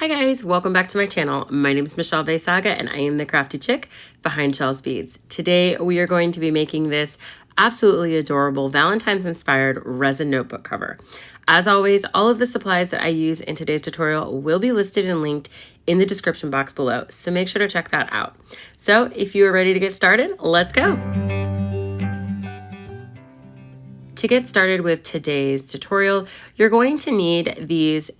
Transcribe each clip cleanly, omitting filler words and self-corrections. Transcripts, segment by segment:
Hi guys, welcome back to my channel. My name is Michelle Saga and I am the crafty chick behind Shell's Beads. Today we are going to be making this absolutely adorable Valentine's inspired resin notebook cover. As always, all of the supplies that I use in today's tutorial will be listed and linked in the description box below, so make sure to check that out. So if you are ready to get started, let's go. To get started with today's tutorial, you're going to need these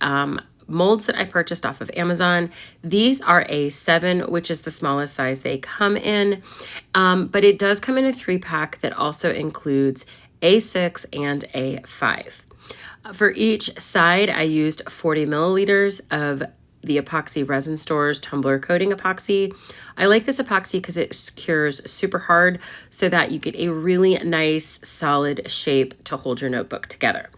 molds that I purchased off of Amazon. These are a 7, which is the smallest size they come in, but it does come in a 3-pack that also includes a 6 and a 5. For each side, I used 40 milliliters of the Epoxy Resin Store's Tumbler Coating Epoxy. I like this epoxy because it cures super hard so that you get a really nice solid shape to hold your notebook together.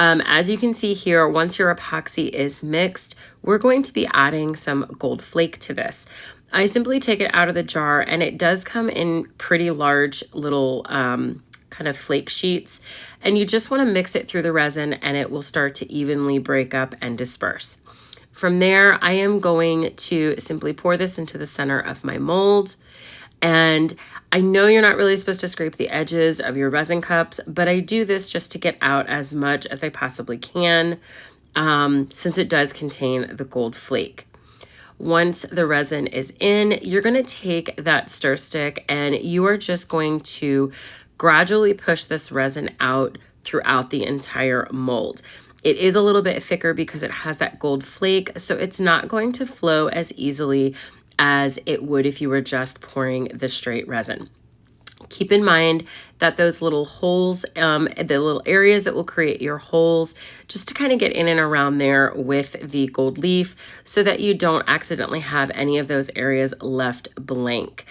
As you can see here, once your epoxy is mixed, we're going to be adding some gold flake to this. I simply take it out of the jar, and it does come in pretty large little kind of flake sheets, and you just want to mix it through the resin and it will start to evenly break up and disperse. From there, I am going to simply pour this into the center of my mold. And I know you're not really supposed to scrape the edges of your resin cups, but I do this just to get out as much as I possibly can, since it does contain the gold flake. Once the resin is in, you're going to take that stir stick and you are just going to gradually push this resin out throughout the entire mold. It is a little bit thicker because it has that gold flake, so it's not going to flow as easily as it would if you were just pouring the straight resin. Keep in mind that those little holes, the little areas that will create your holes, just to kind of get in and around there with the gold leaf so that you don't accidentally have any of those areas left blank.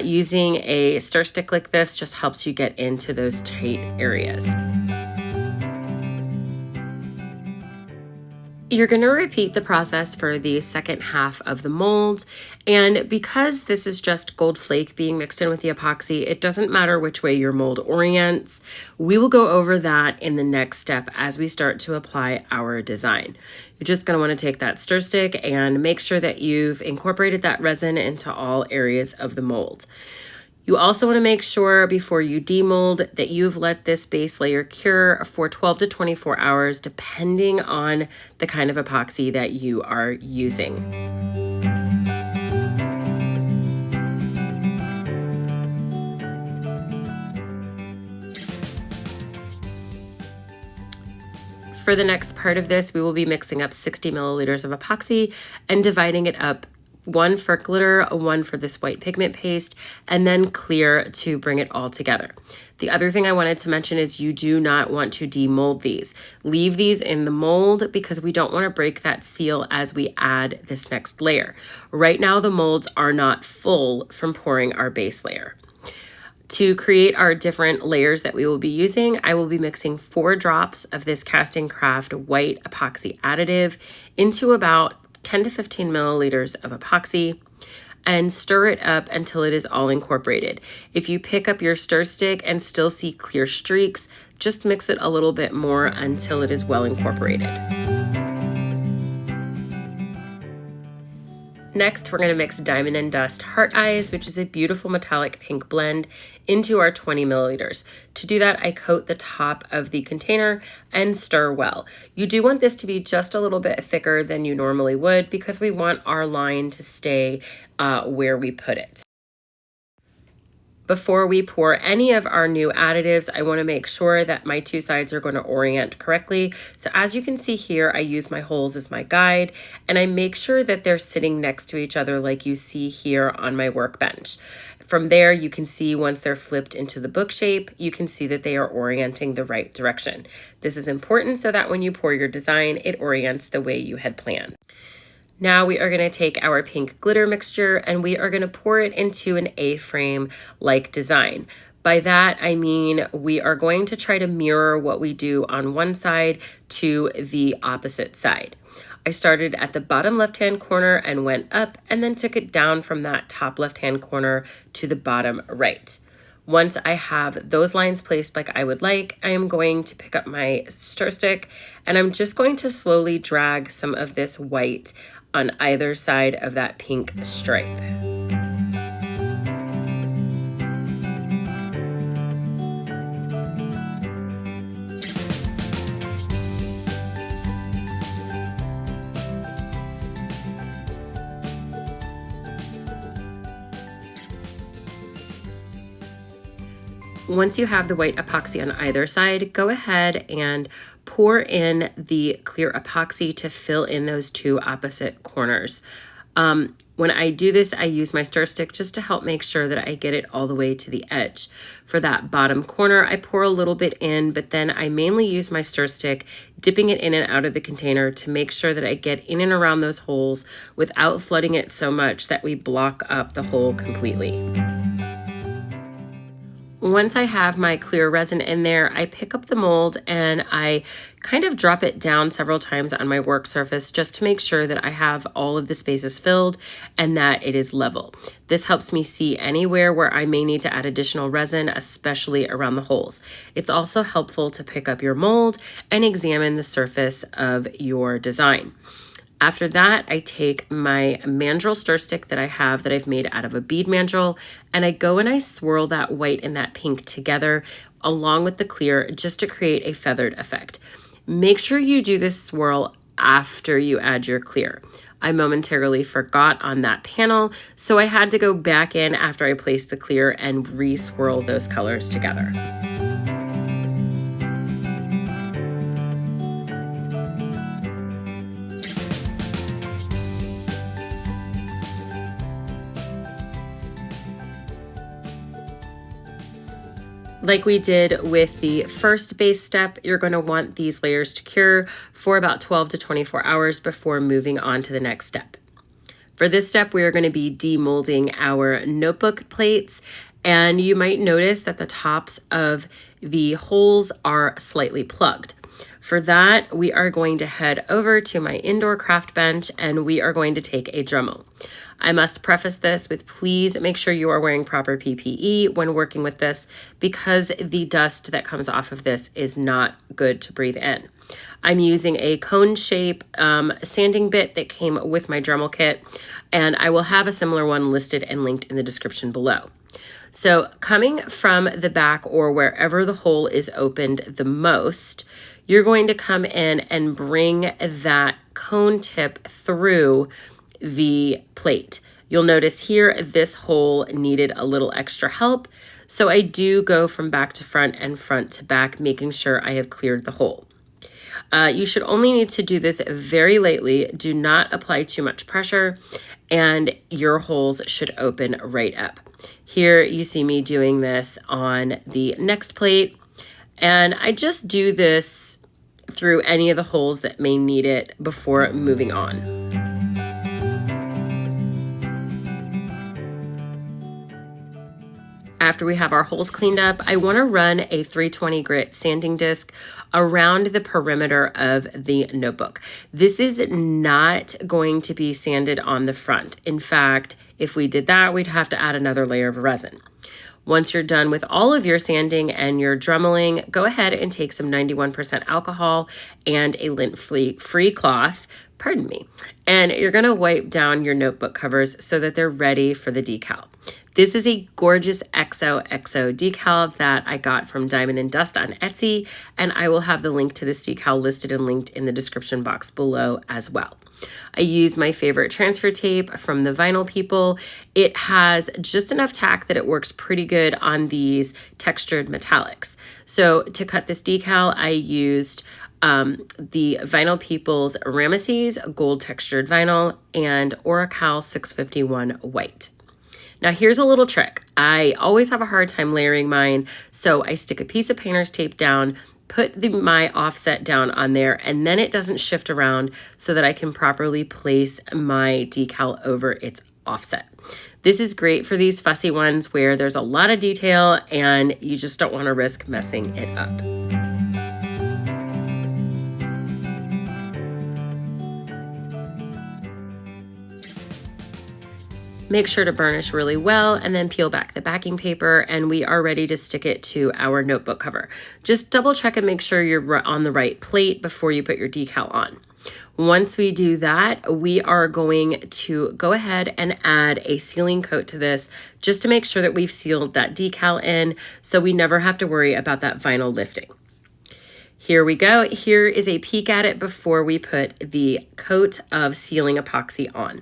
Using a stir stick like this just helps you get into those tight areas. You're going to repeat the process for the second half of the mold, and because this is just gold flake being mixed in with the epoxy, it doesn't matter which way your mold orients. We will go over that in the next step as we start to apply our design. You're just going to want to take that stir stick and make sure that you've incorporated that resin into all areas of the mold. You also want to make sure before you demold that you've let this base layer cure for 12 to 24 hours, depending on the kind of epoxy that you are using. For the next part of this, we will be mixing up 60 milliliters of epoxy and dividing it up, 1 for glitter, 1 for this white pigment paste, and then clear to bring it all together. The other thing I wanted to mention is you do not want to demold these. Leave these in the mold because we don't want to break that seal as we add this next layer. Right now, the molds are not full from pouring our base layer. To create our different layers that we will be using, I will be mixing 4 drops of this Casting Craft white epoxy additive into about 10 to 15 milliliters of epoxy and stir it up until it is all incorporated. If you pick up your stir stick and still see clear streaks, just mix it a little bit more until it is well incorporated. Next, we're going to mix Diamond and Dust Heart Eyes, which is a beautiful metallic pink blend, into our 20 milliliters. To do that, I coat the top of the container and stir well. You do want this to be just a little bit thicker than you normally would because we want our line to stay where we put it. Before we pour any of our new additives, I want to make sure that my 2 sides are going to orient correctly. So as you can see here, I use my holes as my guide, and I make sure that they're sitting next to each other like you see here on my workbench. From there, you can see once they're flipped into the book shape, you can see that they are orienting the right direction. This is important so that when you pour your design, it orients the way you had planned. Now we are going to take our pink glitter mixture and we are going to pour it into an A-frame like design. By that, I mean we are going to try to mirror what we do on one side to the opposite side. I started at the bottom left-hand corner and went up and then took it down from that top left-hand corner to the bottom right. Once I have those lines placed like I would like, I am going to pick up my stir stick and I'm just going to slowly drag some of this white on either side of that pink stripe. Once you have the white epoxy on either side, go ahead and pour in the clear epoxy to fill in those two opposite corners. When I do this, I use my stir stick just to help make sure that I get it all the way to the edge. For that bottom corner, I pour a little bit in, but then I mainly use my stir stick, dipping it in and out of the container to make sure that I get in and around those holes without flooding it so much that we block up the hole completely. Once I have my clear resin in there, I pick up the mold and I kind of drop it down several times on my work surface just to make sure that I have all of the spaces filled and that it is level. This helps me see anywhere where I may need to add additional resin, especially around the holes. It's also helpful to pick up your mold and examine the surface of your design. After that, I take my mandrel stir stick that I have that I've made out of a bead mandrel, and I go and I swirl that white and that pink together along with the clear just to create a feathered effect. Make sure you do this swirl after you add your clear. I momentarily forgot on that panel, so I had to go back in after I placed the clear and re-swirl those colors together. Like we did with the first base step, you're going to want these layers to cure for about 12 to 24 hours before moving on to the next step. For this step, we are going to be demolding our notebook plates, and you might notice that the tops of the holes are slightly plugged. For that, we are going to head over to my indoor craft bench and we are going to take a Dremel. I must preface this with please make sure you are wearing proper PPE when working with this because the dust that comes off of this is not good to breathe in. I'm using a cone shape sanding bit that came with my Dremel kit, and I will have a similar one listed and linked in the description below. So coming from the back or wherever the hole is opened the most, you're going to come in and bring that cone tip through the plate. You'll notice here this hole needed a little extra help, so I do go from back to front and front to back, making sure I have cleared the hole. You should only need to do this very lightly. Do not apply too much pressure, and your holes should open right up. Here you see me doing this on the next plate, and I just do this through any of the holes that may need it before moving on. After we have our holes cleaned up, I want to run a 320 grit sanding disc around the perimeter of the notebook. This is not going to be sanded on the front. In fact, if we did that, we'd have to add another layer of resin. Once you're done with all of your sanding and your dremeling, go ahead and take some 91% alcohol and a lint-free cloth, and you're going to wipe down your notebook covers so that they're ready for the decal. This is a gorgeous XOXO decal that I got from Diamond and Dust on Etsy, and I will have the link to this decal listed and linked in the description box below as well. I use my favorite transfer tape from the Vinyl People. It has just enough tack that it works pretty good on these textured metallics. So to cut this decal, I used the Vinyl People's Ramesses gold textured vinyl and Oracal 651 white. Now here's a little trick. I always have a hard time layering mine, so I stick a piece of painter's tape down, put my offset down on there, and then it doesn't shift around so that I can properly place my decal over its offset. This is great for these fussy ones where there's a lot of detail and you just don't want to risk messing it up. Make sure to burnish really well and then peel back the backing paper, and we are ready to stick it to our notebook cover. Just double check and make sure you're on the right plate before you put your decal on. Once we do that, we are going to go ahead and add a sealing coat to this just to make sure that we've sealed that decal in so we never have to worry about that vinyl lifting. Here we go. Here is a peek at it before we put the coat of sealing epoxy on.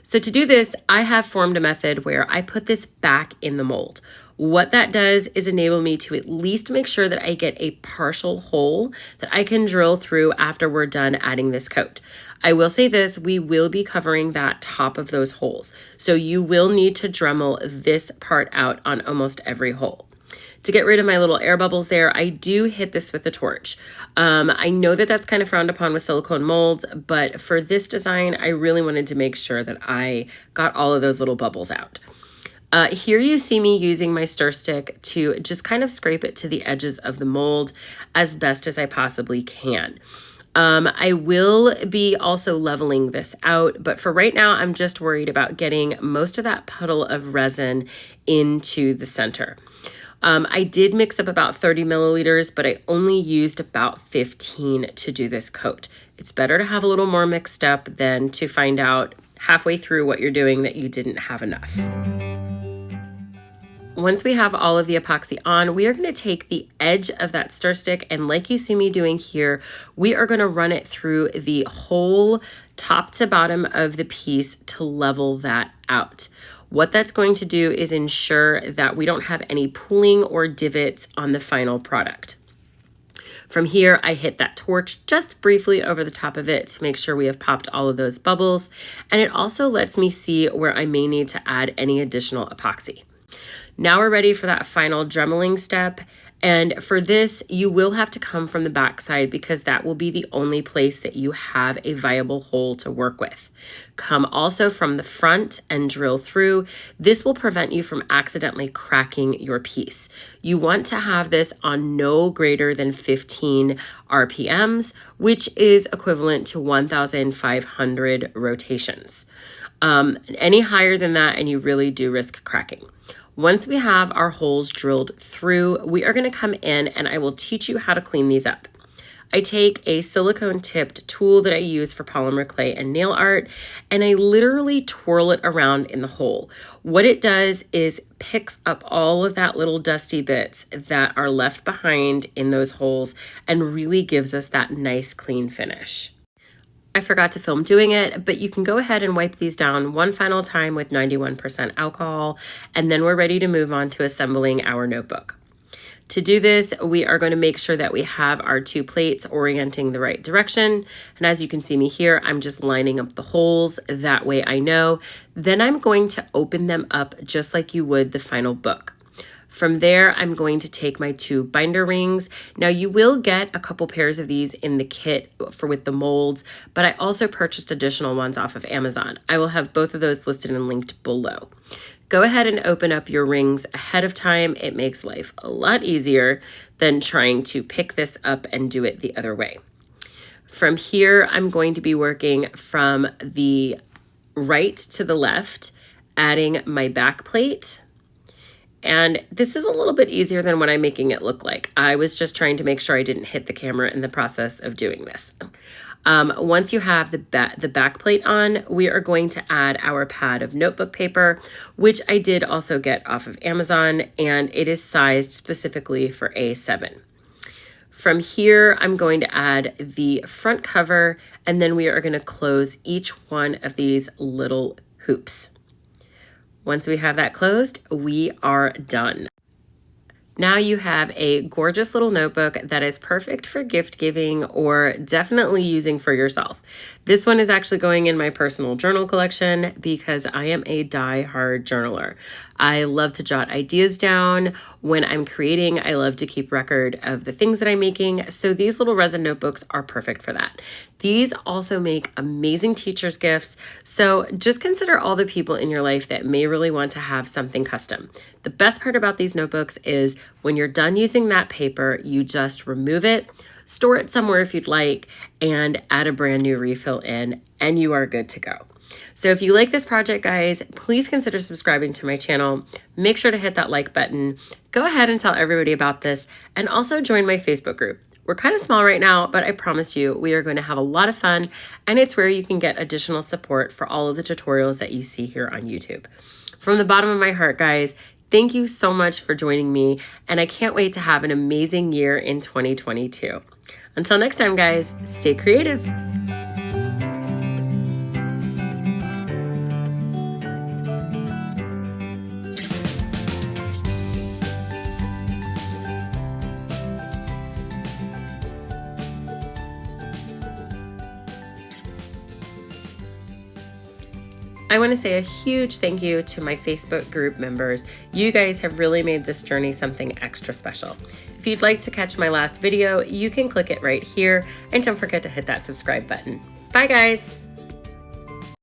So to do this, I have formed a method where I put this back in the mold. What that does is enable me to at least make sure that I get a partial hole that I can drill through after we're done adding this coat. I will say this, we will be covering that top of those holes. So you will need to Dremel this part out on almost every hole. To get rid of my little air bubbles there, I do hit this with a torch. I know that that's kind of frowned upon with silicone molds, but for this design, I really wanted to make sure that I got all of those little bubbles out. Here you see me using my stir stick to just kind of scrape it to the edges of the mold as best as I possibly can. I will be also leveling this out, but for right now, I'm just worried about getting most of that puddle of resin into the center. I did mix up about 30 milliliters, but I only used about 15 to do this coat. It's better to have a little more mixed up than to find out halfway through what you're doing that you didn't have enough. Once we have all of the epoxy on, we are going to take the edge of that stir stick, and like you see me doing here, we are going to run it through the whole top to bottom of the piece to level that out. What that's going to do is ensure that we don't have any pooling or divots on the final product. From here, I hit that torch just briefly over the top of it to make sure we have popped all of those bubbles, and it also lets me see where I may need to add any additional epoxy. Now we're ready for that final dremeling step. And for this, you will have to come from the back side because that will be the only place that you have a viable hole to work with. Come also from the front and drill through. This will prevent you from accidentally cracking your piece. You want to have this on no greater than 15 RPMs, which is equivalent to 1,500 rotations. Any higher than that, and you really do risk cracking. Once we have our holes drilled through, we are going to come in and I will teach you how to clean these up. I take a silicone tipped tool that I use for polymer clay and nail art, and I literally twirl it around in the hole. What it does is picks up all of that little dusty bits that are left behind in those holes and really gives us that nice clean finish. I forgot to film doing it, but you can go ahead and wipe these down one final time with 91% alcohol, and then we're ready to move on to assembling our notebook. To do this, we are going to make sure that we have our two plates orienting the right direction. And as you can see me here, I'm just lining up the holes. That way I know. Then I'm going to open them up just like you would the final book. From there, I'm going to take my two binder rings. Now you will get a couple pairs of these in the kit with the molds, but I also purchased additional ones off of Amazon. I will have both of those listed and linked below. Go ahead and open up your rings ahead of time. It makes life a lot easier than trying to pick this up and do it the other way. From here, I'm going to be working from the right to the left, adding my back plate. And this is a little bit easier than what I'm making it look like. I was just trying to make sure I didn't hit the camera in the process of doing this. Once you have the back plate on, we are going to add our pad of notebook paper, which I did also get off of Amazon, and it is sized specifically for A7. From here, I'm going to add the front cover, and then we are going to close each one of these little hoops. Once we have that closed, we are done. Now you have a gorgeous little notebook that is perfect for gift giving or definitely using for yourself. This one is actually going in my personal journal collection because I am a die-hard journaler. I love to jot ideas down. When I'm creating, I love to keep record of the things that I'm making. So these little resin notebooks are perfect for that. These also make amazing teacher's gifts. So just consider all the people in your life that may really want to have something custom. The best part about these notebooks is when you're done using that paper, you just remove it, store it somewhere if you'd like, and add a brand new refill in, and you are good to go. So if you like this project, guys, please consider subscribing to my channel. Make sure to hit that like button. Go ahead and tell everybody about this, and also join my Facebook group. We're kind of small right now, but I promise you we are going to have a lot of fun, and it's where you can get additional support for all of the tutorials that you see here on YouTube. From the bottom of my heart, guys, thank you so much for joining me, and I can't wait to have an amazing year in 2022. Until next time, guys, stay creative. I want to say a huge thank you to my Facebook group members. You guys have really made this journey something extra special. If you'd like to catch my last video, you can click it right here, and don't forget to hit that subscribe button. Bye, guys.